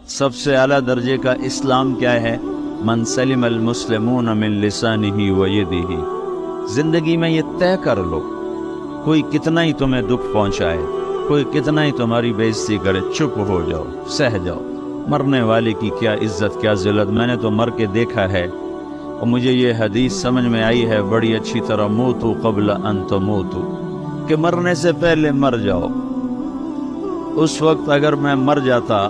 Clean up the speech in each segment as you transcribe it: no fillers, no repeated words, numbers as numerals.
سب سے اعلیٰ درجے کا اسلام کیا ہے؟ من سلم المسلمون من لسانہ و یدہ۔ زندگی میں یہ طے کر لو، کوئی کتنا ہی تمہیں دکھ پہنچائے، کوئی کتنا ہی تمہاری بےعزتی کرے، چپ ہو جاؤ، سہ جاؤ۔ مرنے والے کی کیا عزت، کیا ذلت، میں نے تو مر کے دیکھا ہے، اور مجھے یہ حدیث سمجھ میں آئی ہے بڑی اچھی طرح، موتو قبل ان تموتو، کہ مرنے سے پہلے مر جاؤ۔ اس وقت اگر میں مر جاتا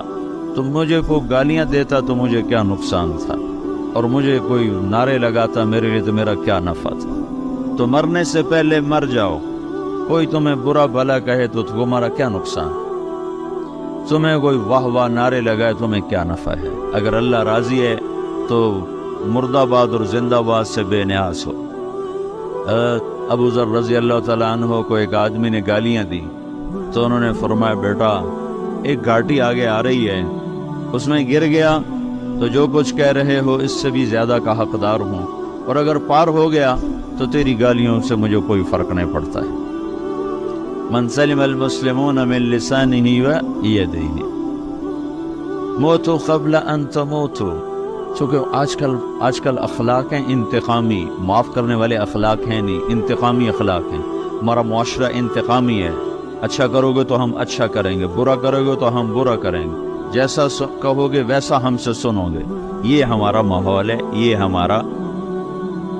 تو مجھے کوئی گالیاں دیتا تو مجھے کیا نقصان تھا، اور مجھے کوئی نعرے لگاتا میرے لیے تو میرا کیا نفع تھا۔ تو مرنے سے پہلے مر جاؤ۔ کوئی تمہیں برا بھلا کہے تو تمہارا کیا نقصان، تمہیں کوئی واہ واہ نعرے لگائے تمہیں کیا نفع ہے۔ اگر اللہ راضی ہے تو مردہ آباد اور زندہ آباد سے بے نیاز ہو۔ ابو ذر رضی اللہ تعالیٰ عنہ کو ایک آدمی نے گالیاں دی تو انہوں نے فرمایا، بیٹا ایک گھاٹی آگے آ رہی ہے، اس میں گر گیا تو جو کچھ کہہ رہے ہو اس سے بھی زیادہ کا حقدار ہوں، اور اگر پار ہو گیا تو تیری گالیوں سے مجھے کوئی فرق نہیں پڑتا ہے۔ من سلم المسلمون من لسانہ و یدہ موتوا قبل ان تموتوا۔ چونکہ آج کل اخلاق ہیں انتقامی، معاف کرنے والے اخلاق ہیں نہیں، انتقامی اخلاق ہیں۔ ہمارا معاشرہ انتقامی ہے، اچھا کرو گے تو ہم اچھا کریں گے، برا کرو گے تو ہم برا کریں گے، جیسا کہو گے ویسا ہم سے سنو گے۔ یہ ہمارا ماحول ہے، یہ ہمارا۔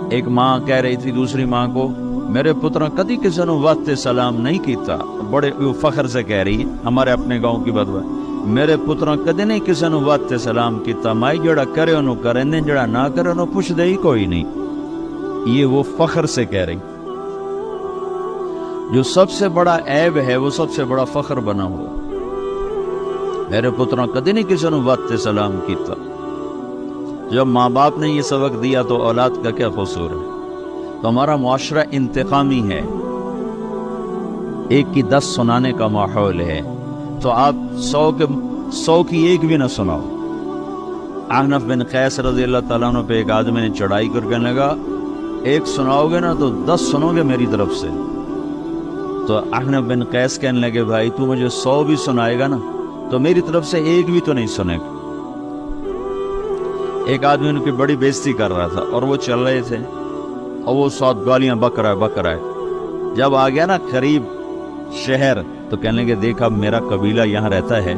ایک ماں کہہ رہی تھی دوسری ماں کو، میرے پتر کدی کسی نے واسطے سلام نہیں کیتا، بڑے فخر سے کہہ رہی، ہمارے اپنے گاؤں کی بات ہے، میرے پتر کدی نہیں کسی نے واسطے سلام کیتا، مائی جڑا کرے انہوں کریں دیں، جڑا نہ کرے انہوں پوچھ دے ہی کوئی نہیں۔ یہ وہ فخر سے کہہ رہی۔ جو سب سے بڑا عیب ہے وہ سب سے بڑا فخر بنا ہوا۔ میرے پتر کدی نہیں کسی نے واسطے سلام کیتا۔ جب ماں باپ نے یہ سبق دیا تو اولاد کا کیا قصور ہے؟ تو ہمارا معاشرہ انتقامی ہے، ایک کی 10 سنانے کا ماحول ہے، تو آپ 100 کی ایک بھی نہ سناؤ۔ احنف بن قیس رضی اللہ تعالیٰ عنہ پہ ایک آدمی نے چڑھائی کر کہنے لگا، ایک سناؤ گے نا تو 10 سنو گے میری طرف سے۔ تو احنف بن قیس کہنے لگے، بھائی تو مجھے 100 بھی سنائے گا نا تو میری طرف سے ایک بھی تو نہیں سنے گا۔ ایک آدمی ان کی بڑی بےزتی کر رہا تھا اور وہ چل رہے تھے، اور وہ 100 گالیاں بک رہا ہے۔ جب آ گیا نا قریب شہر تو کہنے لگے، دیکھ اب میرا قبیلہ یہاں رہتا ہے،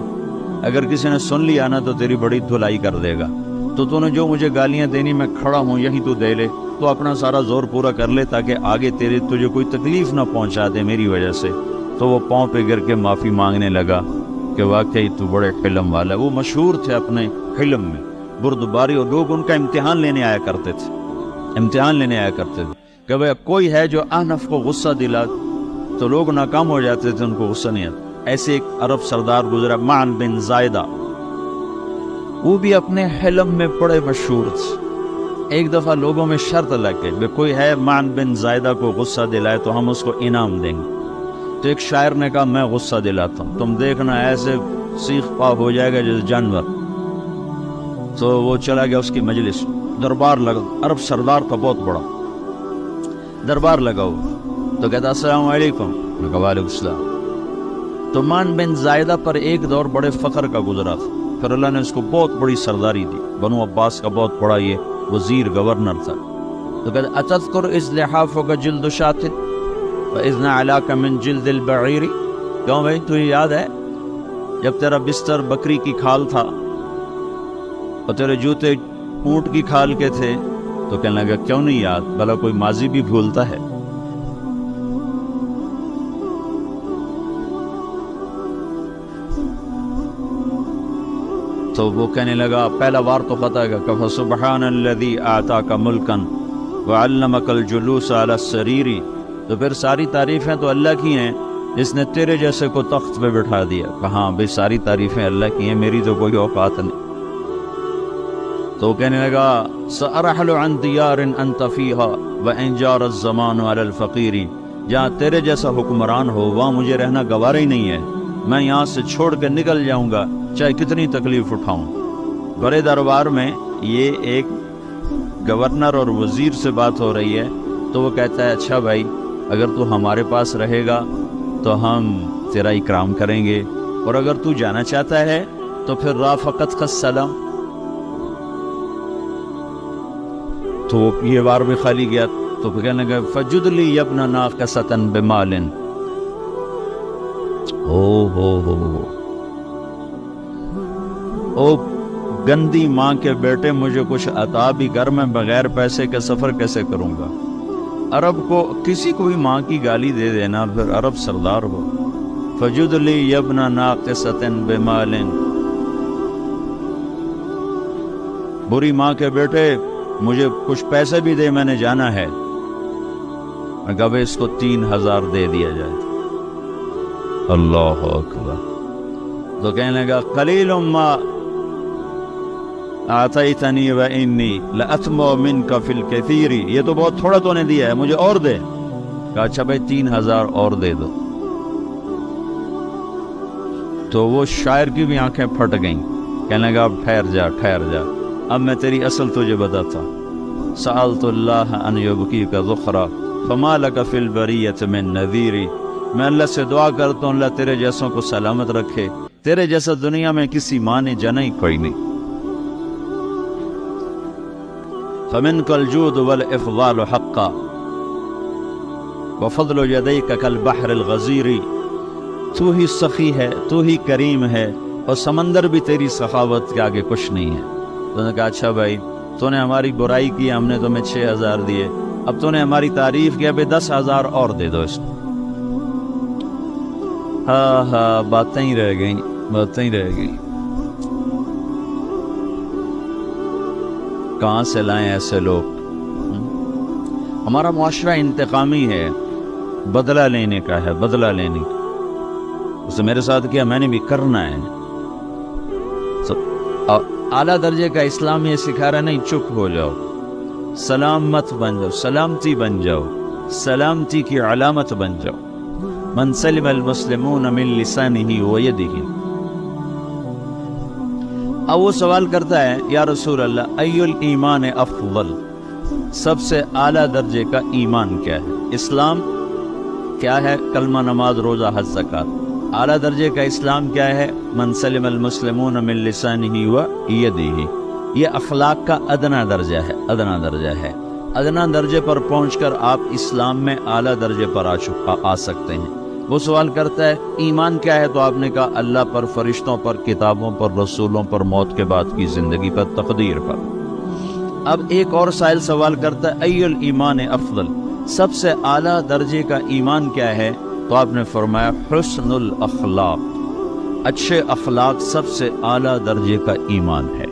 اگر کسی نے سن لیا نا تو تیری بڑی دھلائی کر دے گا، تو نے جو مجھے گالیاں دینی میں کھڑا ہوں یہی تو دے لے، تو اپنا سارا زور پورا کر لے تاکہ آگے تجھے کوئی تکلیف نہ پہنچا دے میری وجہ سے۔ تو وہ پاؤں پہ گر کے معافی مانگنے لگا کہ واقعی تو بڑے حلم والا ہے۔ وہ مشہور تھے اپنے حلم میں، بردباری، اور لوگ ان کا امتحان لینے آیا کرتے تھے کہ بھئی کوئی ہے جو احنف کو غصہ دلا تو لوگ ناکام ہو جاتے تھے، ان کو غصہ نہیں آتا۔ ایسے ایک عرب سردار گزرا، معن بن زائدہ، وہ بھی اپنے حلم میں بڑے مشہور تھے۔ ایک دفعہ لوگوں میں شرط لگ گئی، کوئی ہے معن بن زائدہ کو غصہ دلائے تو ہم اس کو انعام دیں گے۔ تو ایک شاعر نے کہا، میں غصہ دلاتا ہوں، تم دیکھنا ایسے سیخ پا ہو جائے گا جیسے جانور۔ تو وہ چلا گیا اس کی مجلس، دربار لگا، عرب سردار کا بہت بڑا دربار لگا ہوا، تو کہتا السلام علیکم، میں کہا وعلیکم السلام۔ تو معن بن زائدہ پر ایک دور بڑے فخر کا گزرا تھا، پھر اللہ نے اس کو بہت بڑی سرداری دی، بنو عباس کا بہت بڑا یہ وزیر گورنر تھا۔ تو کہتا اتذکر اذ لحافک جلد شاۃ واذ نعلاک من جلد البعیر، کیوں بھائی تجھے یاد ہے جب تیرا بستر بکری کی کھال تھا اور تیرے جوتے اونٹ کی کھال کے تھے؟ تو کہنے لگا کیوں نہیں یاد، بھلا کوئی ماضی بھی بھولتا ہے؟ تو وہ کہنے لگا پہلا وار تو خطا گا، کہ فسبحان الذی آتاک ملکا وعلمک الجلوس علی السریر، تو پھر ساری تعریفیں تو اللہ کی ہیں جس نے تیرے جیسے کو تخت پہ بٹھا دیا۔ کہاں بھئی ساری تعریفیں اللہ کی ہیں، میری تو کوئی اوقات نہیں۔ تو کہنے لگا سأرحل عن دیار انت فیہا وان جار الزمان علی الفقیر، جہاں تیرے جیسا حکمران ہو وہاں مجھے رہنا گوارا ہی نہیں ہے، میں یہاں سے چھوڑ کے نکل جاؤں گا چاہے کتنی تکلیف اٹھاؤں۔ بڑے دربار میں یہ ایک گورنر اور وزیر سے بات ہو رہی ہے، تو وہ کہتا ہے اچھا بھائی اگر تو ہمارے پاس رہے گا تو ہم تیرا اکرام کریں گے، اور اگر تو جانا چاہتا ہے تو پھر رافقت کا سلام، تو یہ بار بھی خالی گیا تو پھر کہنے لگا فجد لی ابن ناقصۃ بمال، او گندی ماں کے بیٹے مجھے کچھ عطا بھی کر، میں بغیر پیسے کے سفر کیسے کروں گا؟ عرب کو کسی کو بھی ماں کی گالی دے دینا، پھر عرب سردار ہو۔ فجد لی ابن ناقصۃ بمال، بری ماں کے بیٹے مجھے کچھ پیسے بھی دے، میں نے جانا ہے۔ میں کہا اس کو 3000 دے دیا جائے۔ اللہ اکبر۔ تو کہنے لگا قلیل ما اعطیتنی وانی لأطمع منک فی الکثیر، یہ تو بہت تھوڑا تو نے دیا ہے، مجھے اور دے۔ کہا اچھا بھائی 3000 اور دے دو۔ تو وہ شاعر کی بھی آنکھیں پھٹ گئیں، کہنے لگا اب ٹھہر جا ٹھہر جا، اب میں تیری اصل تجھے بتاتا۔ سألت اللہ ان یبکیک ذخرا فما لک فی البریۃ من نذیر، میں اللہ سے دعا کرتا ہوں اللہ تیرے جیسوں کو سلامت رکھے، تیرے جیسا دنیا میں کسی ماں نے جنا ہی کوئی نہیں۔ فمنک الجود والافضال حقا وفضل یدیک کالبحر الغزیر، تو ہی سخی ہے، تو ہی کریم ہے، اور سمندر بھی تیری سخاوت کے آگے کچھ نہیں ہے۔ تو نے کہا اچھا بھائی تو نے ہماری برائی کی، ہم نے تمہیں 6000 دیے، اب تو نے ہماری تعریف کی، اب 10,000 اور دے دو اس کو۔ ہاں باتیں ہی رہ گئیں، باتیں ہی رہ گئیں۔ کہاں سے لائیں ایسے لوگ؟ ہمارا معاشرہ انتقامی ہے، بدلہ لینے کا ہے، بدلہ لینے کا۔ اسے میرے ساتھ کیا، میں نے بھی کرنا ہے۔ اعلیٰ درجے کا اسلام یہ سکھا رہا نہیں چپ ہو جاؤ، سلام مت بن جاؤ، سلامتی بن جاؤ، سلامتی کی علامت بن جاؤ۔ من سلم المسلمون من لسانہ ویدہ۔ اب وہ سوال کرتا ہے یا رسول اللہ ای الایمان افضل، سب سے اعلیٰ درجے کا ایمان کیا ہے؟ اسلام کیا ہے؟ کلمہ، نماز، روزہ، حج، زکوٰۃ۔ اعلیٰ درجے کا اسلام کیا ہے؟ من سلم المسلمون من لسانہ ویدہ۔ یہ اخلاق کا ادنا درجہ ہے، ادنا درجہ ہے۔ ادنا درجے پر پہنچ کر آپ اسلام میں اعلیٰ درجے پر آ سکتے ہیں۔ وہ سوال کرتا ہے ایمان کیا ہے؟ تو آپ نے کہا اللہ پر، فرشتوں پر، کتابوں پر، رسولوں پر، موت کے بعد کی زندگی پر، تقدیر پر۔ اب ایک اور سائل سوال کرتا ہے ای الایمان افضل، سب سے اعلیٰ درجے کا ایمان کیا ہے؟ تو آپ نے فرمایا حسن الاخلاق، اچھے اخلاق سب سے اعلیٰ درجے کا ایمان ہے۔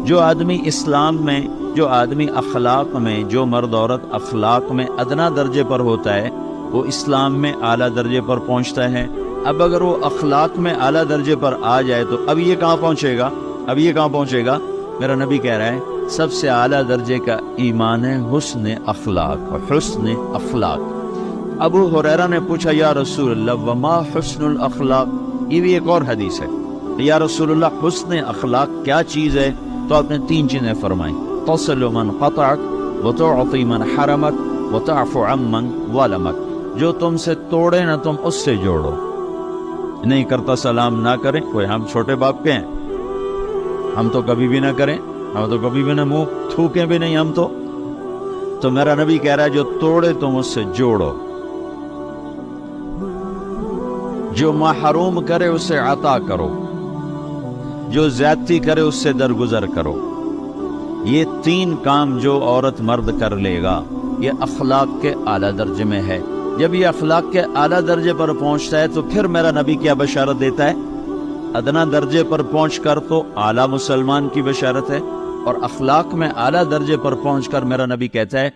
جو آدمی اسلام میں، جو آدمی اخلاق میں، جو مرد عورت اخلاق میں ادنا درجے پر ہوتا ہے وہ اسلام میں اعلیٰ درجے پر پہنچتا ہے۔ اب اگر وہ اخلاق میں اعلیٰ درجے پر آ جائے تو اب یہ کہاں پہنچے گا؟ اب یہ کہاں پہنچے گا؟ میرا نبی کہہ رہا ہے سب سے اعلیٰ درجے کا ایمان ہے حسن اخلاق، حسن اخلاق۔ ابو ہریرہ نے پوچھا یا رسول اللہ وما حسن الاخلاق، یہ بھی ایک اور حدیث ہے، یا رسول اللہ حسن اخلاق کیا چیز ہے؟ تو آپ نے 3 چیزیں فرمائیں، تصل من قطعک وتعطی من حرمک وتعفو عمن ظلمک، جو تم سے توڑے نہ تم اس سے جوڑو۔ نہیں کرتا سلام نہ کریں، کوئی ہم چھوٹے باپ کے ہیں، ہم تو کبھی بھی نہ کریں، ہم تو کبھی بھی نہ منہ تھوکیں بھی نہیں ہم تو میرا نبی کہہ رہا ہے جو توڑے تم اس سے جوڑو، جو محروم کرے اسے عطا کرو، جو زیادتی کرے اس سے درگزر کرو۔ یہ 3 کام جو عورت مرد کر لے گا یہ اخلاق کے اعلیٰ درجے میں ہے۔ جب یہ اخلاق کے اعلیٰ درجے پر پہنچتا ہے تو پھر میرا نبی کیا بشارت دیتا ہے؟ ادنا درجے پر پہنچ کر تو اعلیٰ مسلمان کی بشارت ہے، اور اخلاق میں اعلیٰ درجے پر پہنچ کر میرا نبی کہتا ہے